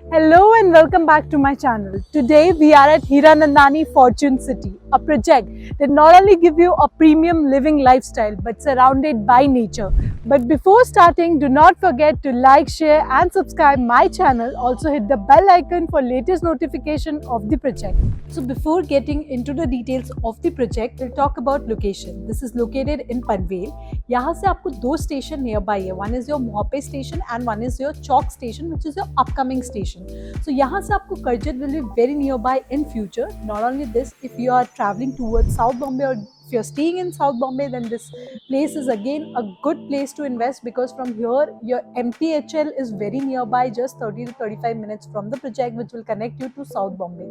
Hello and welcome back to my channel. Today we are at Hiranandani Fortune City, a project that not only give you a premium living lifestyle but surrounded by nature. But before starting, do not forget to like, share and subscribe my channel. Also hit the bell icon for latest notification of the project. So before getting into the details of the project, we'll talk about location. This is located in Panvel. यहाँ से आपको दो station near by है. One is your Mohape station and one is your Chowk station which is your upcoming station. So यहाँ से आपको Karjat will be very near by in future. Not only this, if you are travelling towards south Bombay और if you're staying in South Bombay, then this place is again a good place to invest because from here your MTHL is very nearby, just 30 to 35 minutes from the project, which will connect you to South Bombay.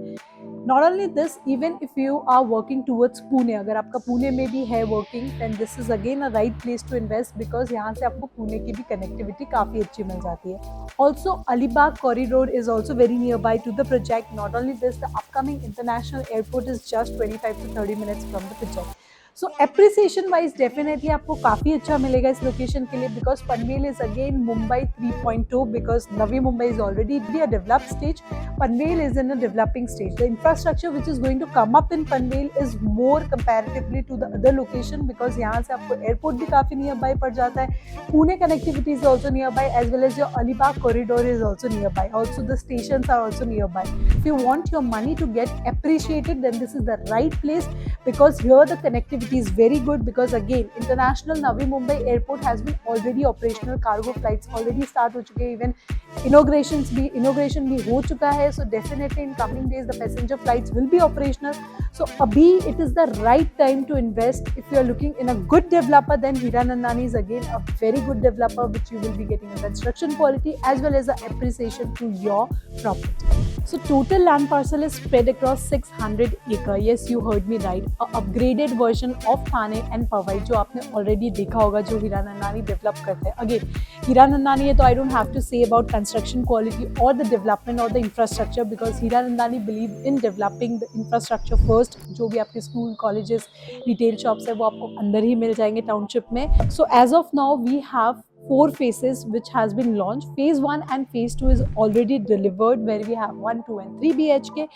Not only this, even if you are working towards Pune, अगर आपका पुणे में भी है working, then this is again a right place to invest because यहाँ से आपको पुणे की भी connectivity काफ़ी अच्छी मिल जाती है. Also, Alibag corridor is also very nearby to the project. Not only this, the upcoming international airport is just 25 to 30 minutes from the project. So appreciation wise definitely आपको काफ़ी अच्छा मिलेगा इस लोकेशन के लिए because Panvel is again Mumbai 3.2 because Navi Mumbai is already a developed stage. Panvel is in a developing stage. The infrastructure which is going to come up in Panvel is more comparatively to the other location because यहाँ से आपको airport भी काफ़ी near by पड़ जाता है. Pune connectivity is also near by as well as your Alibag corridor is also near by. Also the station are also near by. If you want your money to get appreciated then this is the right place because here the connectivity is very good because again international Navi Mumbai airport has been already operational. Cargo flights already start हो चुके हैं. Even inauguration भी हो चुका है. So definitely in coming days the passenger flights will be operational. So abhi it is the right time to invest. If you are looking in a good developer, then Hiranandani is again a very good developer which you will be getting a construction quality as well as the appreciation to your property. So total land parcel is spread across 600 acre. Yes, you heard me right. A upgraded version of Thane and Powai जो आपने already देखा होगा जो Hiranandani develop करते हैं. Again, Hiranandani है तो I don't have to say about construction quality or the development or the infrastructure because Hiranandani believe in developing the infrastructure first. जो भी आपके school, colleges, retail shops है वो आपको अंदर ही मिल जाएंगे township में. So as of now we have 4 phases which has been launched. Phase 1 and phase 2 is already delivered where we have 1, 2 and 3 BHK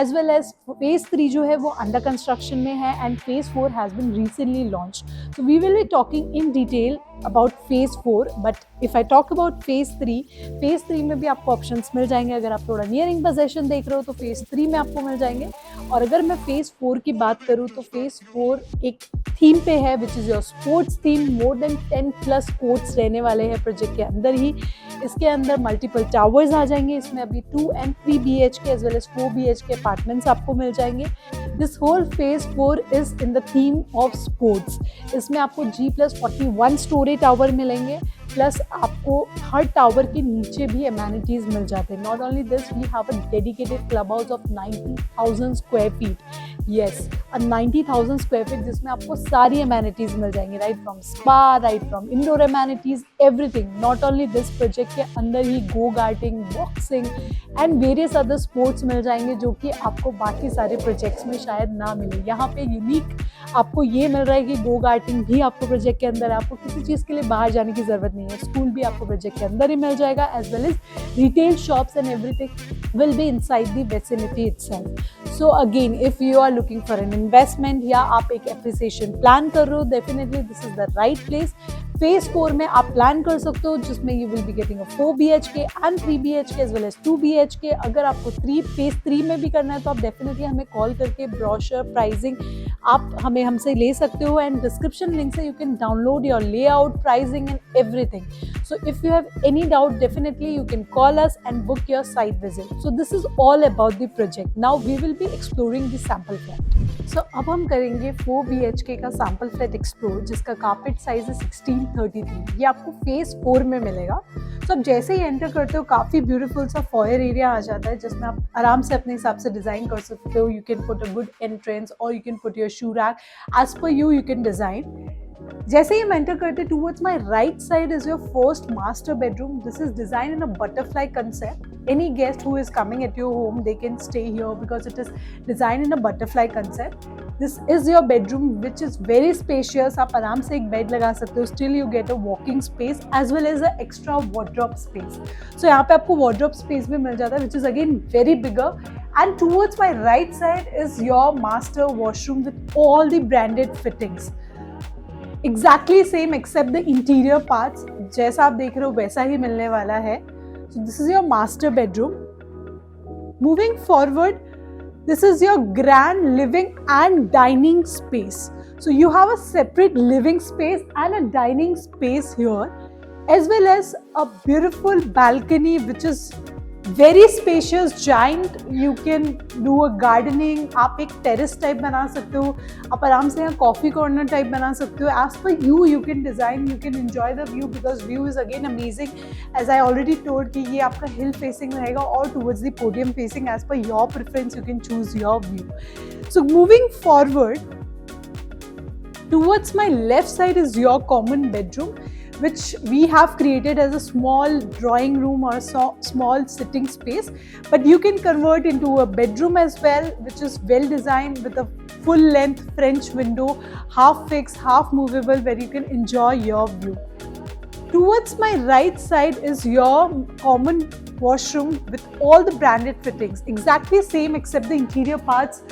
as well as phase 3 जो है वो under construction में है and phase 4 has been recently launched. So we will be talking in detail about phase 4 but if I talk about phase 3 में भी आपको options मिल जाएंगे. अगर आप थोड़ा nearing possession देख रहे हो तो phase 3 में आपको मिल जाएंगे. और अगर मैं phase 4 की बात करूँ तो phase 4 एक थीम पे है which is your sports theme. more than 10 plus courts रहने वाले हैं प्रोजेक्ट के अंदर ही. इसके अंदर मल्टीपल टावर्स आ जाएंगे. इसमें अभी 2 and 3 BHK as well as 4 BHK apartments आपको मिल जाएंगे. This whole phase 4 is in the theme of sports. इसमें आपको G+41 स्टोरी टावर मिलेंगे प्लस आपको हर टावर के नीचे भी एमेनिटीज मिल जाते हैं. Not only this, we have a dedicated club house of 90,000 square feet. Yes, 90,000 square feet जिसमें आपको सारी एमेनिटीज मिल जाएंगी. Right from spa, right from indoor amenities, everything. Not only this, project के अंदर ही go karting, boxing and various other sports मिल जाएंगे जो कि आपको बाकी सारे प्रोजेक्ट्स में शायद ना मिले. यहाँ पे यूनिक आपको ये मिल रहा है कि गो गार्डिंग भी आपको प्रोजेक्ट के अंदर है. आपको किसी चीज़ के लिए बाहर जाने की ज़रूरत नहीं है. स्कूल भी आपको प्रोजेक्ट के अंदर ही मिल जाएगा as well as retail shops and everything will be inside the vicinity itself. So again if you are looking for an investment या आप एक एप्रिसिएशन प्लान कर रहे हो, definitely this is the right place. Phase 4 में आप plan कर सकते हो जिसमें you will be getting a 4 BHK and 3 BHK as well as 2 BHK. अगर आपको फेज 3 में भी करना है तो आप डेफिनेटली हमें कॉल करके ब्रोशर, प्राइसिंग आप हमें हमसे ले सकते हो एंड डिस्क्रिप्शन लिंक से you can download your layout, pricing and everything. So if you have any doubt, definitely you can call us and book your site visit. So this is all about the project. Now we will be exploring the sample flat. So अब हम करेंगे 4 BHK का sample flat explore जिसका carpet size है 1633. ये आपको phase 4 में मिलेगा. So अब जैसे ही एंटर करते हो काफ़ी ब्यूटीफुल सा फॉयर एरिया आ जाता है जिसमें आप आराम से अपने हिसाब से डिज़ाइन कर सकते हो. You can put a good entrance और you can put your shoe rack as per you can design. जैसे ही हम एंटर करते towards my right side is your first master bedroom. This is design in a butterfly concept. any guest who is coming at your home, they can stay here because it is designed in a butterfly concept. This is your bedroom which is very spacious. आप आराम से एक bed लगा सकते हो. Still you get a walking space as well as an extra wardrobe space. So यहाँ पे आपको wardrobe space भी मिल जाता है which is again very bigger. And towards my right side is your master washroom with all the branded fittings. Exactly same except the interior parts. जैसा आप देख रहे हो वैसा ही मिलने वाला है. So this is your master bedroom. Moving forward, this is your grand living and dining space. So you have a separate living space and a dining space here, as well as a beautiful balcony which is very spacious, giant. You can do a gardening. आप एक terrace type बना सकते हो. आप आराम से यहाँ coffee corner type बना सकते हो. As per you, you can design. You can enjoy the view because view is again amazing. As I already told कि ये आपका hill facing रहेगा और towards the podium facing. As per your preference, you can choose your view. So moving forward, towards my left side is your common bedroom, which we have created as a small drawing room or small sitting space, but you can convert into a bedroom as well, which is well designed with a full length French window, half fixed, half movable, where you can enjoy your view. Towards my right side is your common washroom with all the branded fittings, exactly same except the interior parts.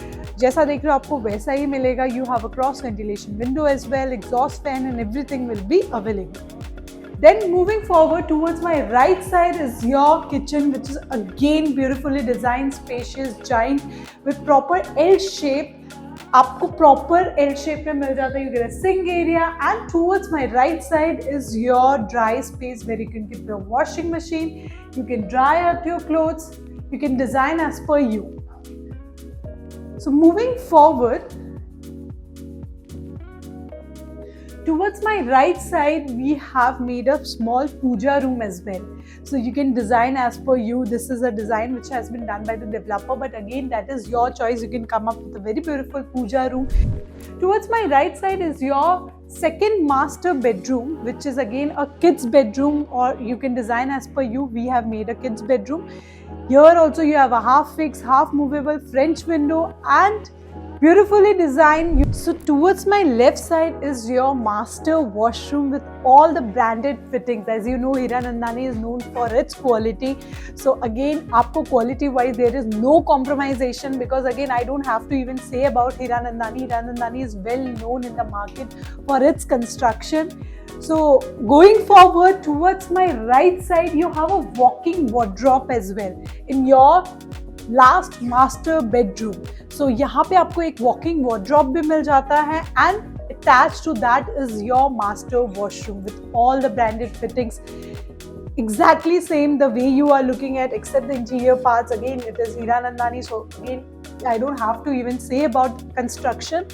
जैसा देख रहे हो आपको वैसा ही मिलेगा. You have a cross ventilation window as well, exhaust fan and everything will be available. Then moving forward, towards my right side is your kitchen, which is again beautifully designed, spacious, giant with proper L shape. आपको proper L shape में मिल जाता है. You get a sink area, and towards my right side is your dry space where you can keep your washing machine. You can dry out your clothes. You can design as per you. So moving forward, towards my right side, we have made a small puja room as well. So you can design as per you. This is a design which has been done by the developer, but again, that is your choice. You can come up with a very beautiful puja room. Towards my right side is your second master bedroom, which is again a kid's bedroom, or you can design as per you. We have made a kid's bedroom. Here also you have a half fixed, half movable French window and beautifully designed. So towards my left side is your master washroom with all the branded fittings. As you know, Hiranandani is known for its quality. So again, आपको quality wise there is no compromisation, because again I don't have to even say about Hiranandani. Hiranandani is well known in the market for its construction. So going forward, towards my right side you have a walking wardrobe as well in your last master bedroom. So यहाँ पे आपको एक walking wardrobe भी मिल जाता है, and attached to that is your master washroom with all the branded fittings. Exactly same the way you are looking at, except the interior parts. Again, it is Hiranandani, so again I don't have to even say about construction.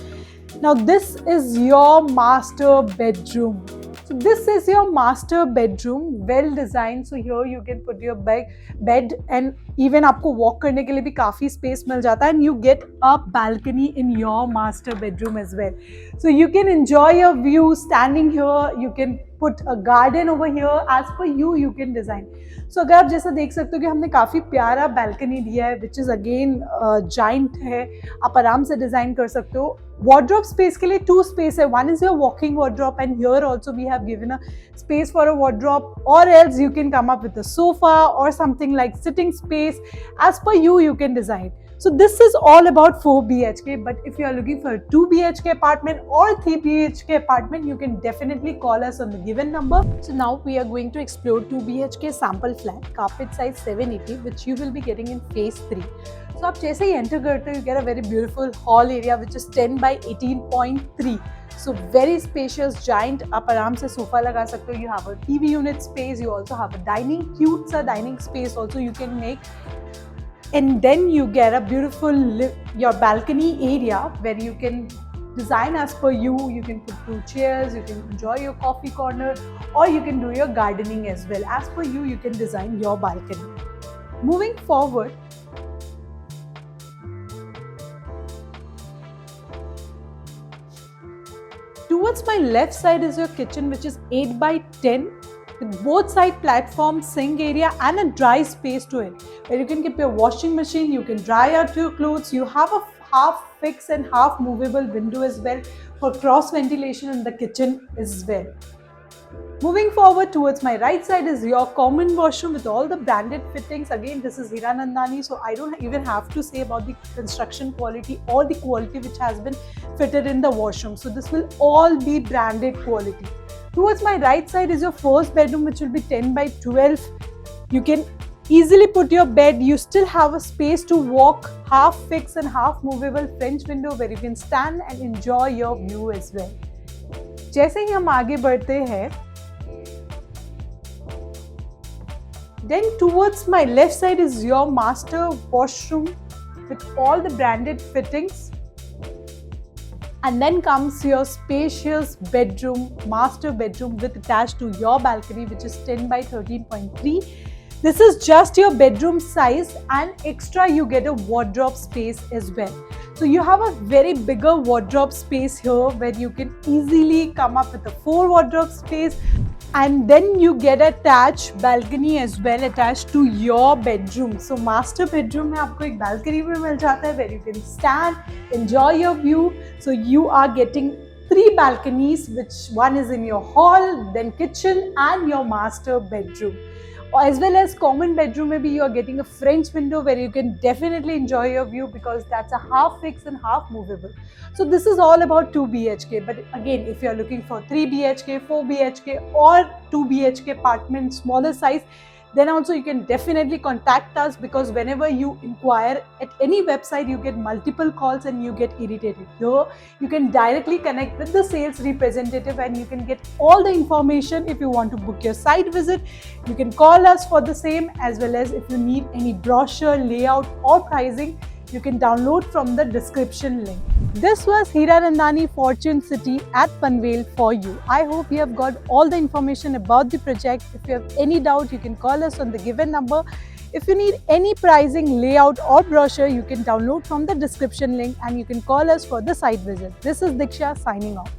Now this is your master bedroom. So this is your master bedroom, well designed. So here you can put your bed and even आपको walk करने के लिए भी काफ़ी space मिल जाता है, and you get a balcony in your master bedroom as well. So you can enjoy your view standing here. You can put a garden over here as per you. You can design. So अगर आप जैसा देख सकते हो कि हमने काफ़ी प्यारा balcony दिया है, which is again giant है. आप आराम से design कर सकते हो. Wardrobe space के लिए 2 space है. One is your walking wardrobe, and here also we have given a space for a wardrobe, or else you can come up with a sofa or something like sitting space. As per you, you can design. So this is all about 4 BHK, but if you are looking for a 2 BHK apartment or 3 BHK apartment, you can definitely call us on the given number. So now we are going to explore 2 BHK sample flat, carpet size 780, which you will be getting in phase 3. So आप जैसे ही enter करते हो, you get a very beautiful hall area which is 10 by 18.3. So very spacious, giant. आप आराम से sofa लगा सकते हो. You have a TV unit space. You also have a dining, cute सा dining space also you can make. And then you get a beautiful your balcony area where you can design as per you. You can put 2 chairs, you can enjoy your coffee corner, or you can do your gardening as well. As per you, you can design your balcony. Moving forward, towards my left side is your kitchen, which is 8 by 10 with both side platform, sink area and a dry space to it, where you can keep your washing machine, you can dry out your clothes. You have a half fixed and half movable window as well for cross ventilation in the kitchen as well. Moving forward towards my right side is your common washroom with all the branded fittings. Again, this is Hiranandani, so I don't even have to say about the construction quality or the quality which has been fitted in the washroom. So this will all be branded quality. Towards my right side is your first bedroom, which will be 10 by 12. You can easily put your bed. You still have a space to walk, half fixed and half movable French window where you can stand and enjoy your view as well. जैसे ही हम आगे बढ़ते हैं, then towards my left side is your master washroom with all the branded fittings. And then comes your spacious bedroom, master bedroom with attached to your balcony, which is 10 by 13.3. This is just your bedroom size, and extra you get a wardrobe space as well. So you have a very bigger wardrobe space here where you can easily come up with a 4 wardrobe space, and then you get attached balcony as well attached to your bedroom. So master bedroom में आपको एक balcony भी मिल जाता है where you can stand, enjoy your view. So you are getting 3 balconies, which one is in your hall, then kitchen and your master bedroom. As well as common bedroom, maybe you are getting a French window where you can definitely enjoy your view because that's a half fixed and half movable. So this is all about 2 BHK. But again, if you are looking for 3 BHK, 4 BHK or 2 BHK apartment, smaller size, then also you can definitely contact us, because whenever you inquire at any website, you get multiple calls and you get irritated. Here, you can directly connect with the sales representative and you can get all the information. If you want to book your site visit, you can call us for the same, as well as if you need any brochure, layout or pricing, you can download from the description link. This was Hiranandani Fortune City at Panvel for you. I hope you have got all the information about the project. If you have any doubt, you can call us on the given number. If you need any pricing, layout or brochure, you can download from the description link and you can call us for the site visit. This is Diksha signing off.